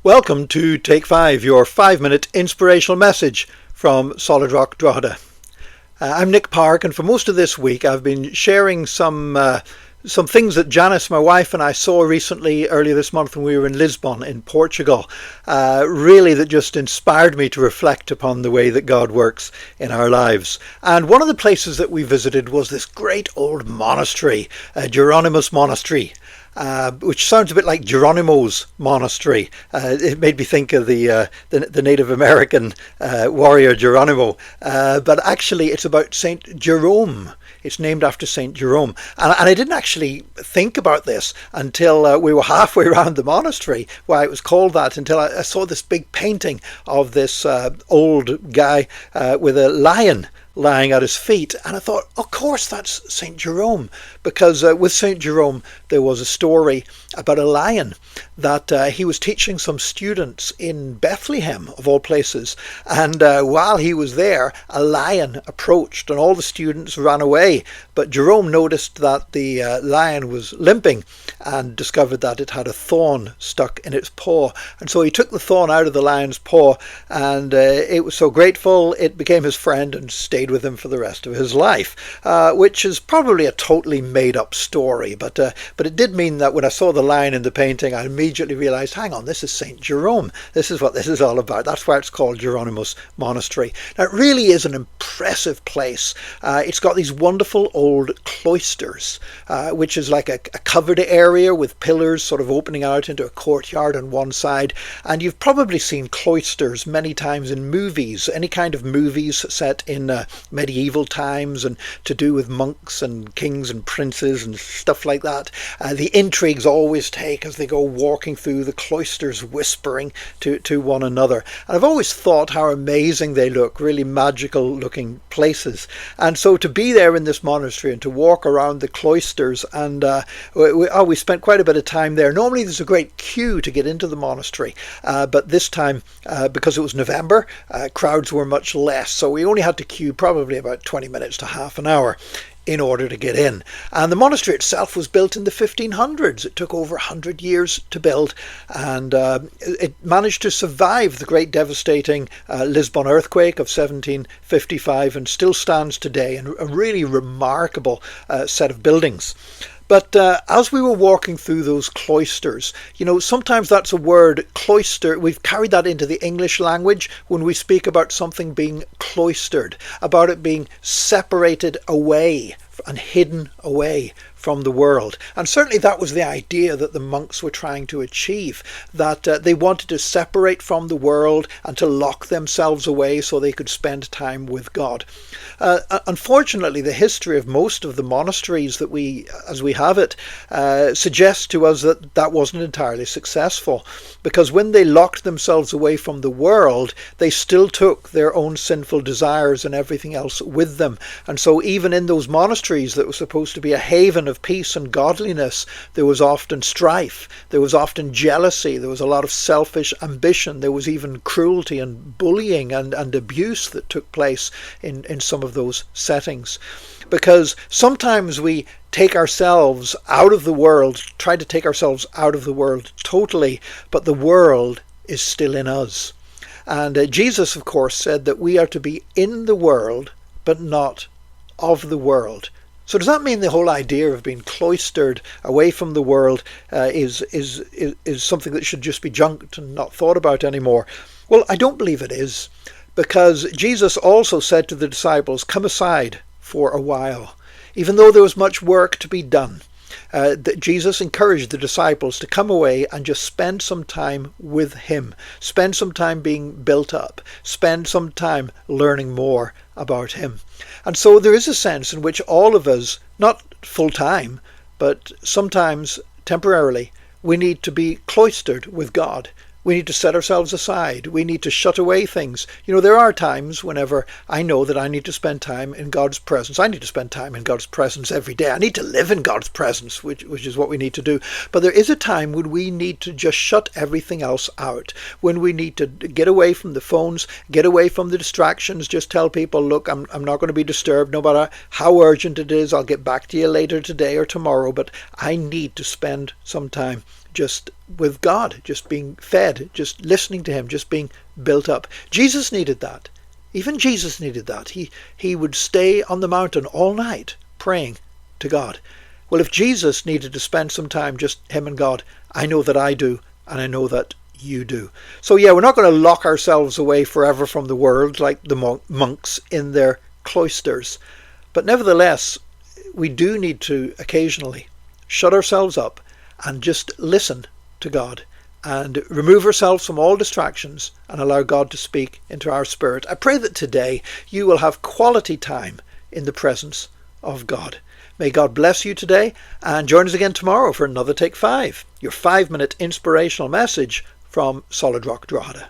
Welcome to Take 5, your 5-minute inspirational message from Solid Rock Drogheda. I'm Nick Park, and for most of this week I've been sharing some things that Janice, my wife, and I saw recently earlier this month when we were in Lisbon in Portugal, really that just inspired me to reflect upon the way that God works in our lives. And one of the places that we visited was this great old monastery, Hieronymus Monastery. Which sounds a bit like Geronimo's monastery. It made me think of the Native American warrior Geronimo, but actually it's about Saint Jerome. It's named after Saint Jerome, and I didn't actually think about this until we were halfway around the monastery, why it was called that, until I saw this big painting of this old guy with a lion lying at his feet, and I thought, of course that's St. Jerome, because with St. Jerome there was a story about a lion that he was teaching some students in Bethlehem, of all places, and while he was there a lion approached and all the students ran away, but Jerome noticed that the lion was limping and discovered that it had a thorn stuck in its paw, and so he took the thorn out of the lion's paw, and it was so grateful it became his friend and stayed with him for the rest of his life, which is probably a totally made-up story, but it did mean that when I saw the lion in the painting I immediately realized, hang on, this is St. Jerome, this is what this is all about. That's why it's called Hieronymus Monastery. Now it really is an impressive place. It's got these wonderful old cloisters, which is like a covered area with pillars sort of opening out into a courtyard on one side, and you've probably seen cloisters many times in movies, any kind of movies set in medieval times and to do with monks and kings and princes and stuff like that. The intrigues always take as they go walking through the cloisters, whispering to one another, and I've always thought how amazing they look, really magical looking places. And so to be there in this monastery and to walk around the cloisters, and we spent quite a bit of time there. Normally there's a great queue to get into the monastery, but this time because it was November, crowds were much less, so we only had to queue probably about 20 minutes to half an hour in order to get in. And the monastery itself was built in the 1500s. It took over 100 years to build, and it managed to survive the great devastating Lisbon earthquake of 1755 and still stands today, and a really remarkable set of buildings. But as we were walking through those cloisters, sometimes that's a word, cloister, we've carried that into the English language when we speak about something being cloistered, about it being separated away and hidden away from the world. And certainly that was the idea that the monks were trying to achieve, that they wanted to separate from the world and to lock themselves away so they could spend time with God. Unfortunately, the history of most of the monasteries that as we have it, suggests to us that wasn't entirely successful, because when they locked themselves away from the world, they still took their own sinful desires and everything else with them. And so even in those monasteries that were supposed to be a haven of peace and godliness, there was often strife, there was often jealousy, there was a lot of selfish ambition, there was even cruelty and bullying and abuse that took place in some of those settings. Because sometimes we take ourselves out of the world, try to take ourselves out of the world totally, but the world is still in us. And Jesus, of course, said that we are to be in the world, but not of the world. So does that mean the whole idea of being cloistered away from the world is something that should just be junked and not thought about anymore? Well, I don't believe it is, because Jesus also said to the disciples, come aside for a while. Even though there was much work to be done, Jesus encouraged the disciples to come away and just spend some time with him, spend some time being built up, spend some time learning more about him. And so there is a sense in which all of us, not full time, but sometimes temporarily, we need to be cloistered with God. We need to set ourselves aside. We need to shut away things. There are times whenever I know that I need to spend time in God's presence. I need to spend time in God's presence every day. I need to live in God's presence, which is what we need to do. But there is a time when we need to just shut everything else out, when we need to get away from the phones, get away from the distractions, just tell people, look, I'm not going to be disturbed no matter how urgent it is. I'll get back to you later today or tomorrow, but I need to spend some time just with God, just being fed, just listening to him, just being built up. Jesus needed that. Even Jesus needed that. He would stay on the mountain all night praying to God. Well, if Jesus needed to spend some time just him and God, I know that I do, and I know that you do. So yeah, we're not going to lock ourselves away forever from the world like the monks in their cloisters. But nevertheless, we do need to occasionally shut ourselves up and just listen to God and remove ourselves from all distractions and allow God to speak into our spirit. I pray that today you will have quality time in the presence of God. May God bless you today, and join us again tomorrow for another Take 5, your 5-minute inspirational message from Solid Rock Drogheda.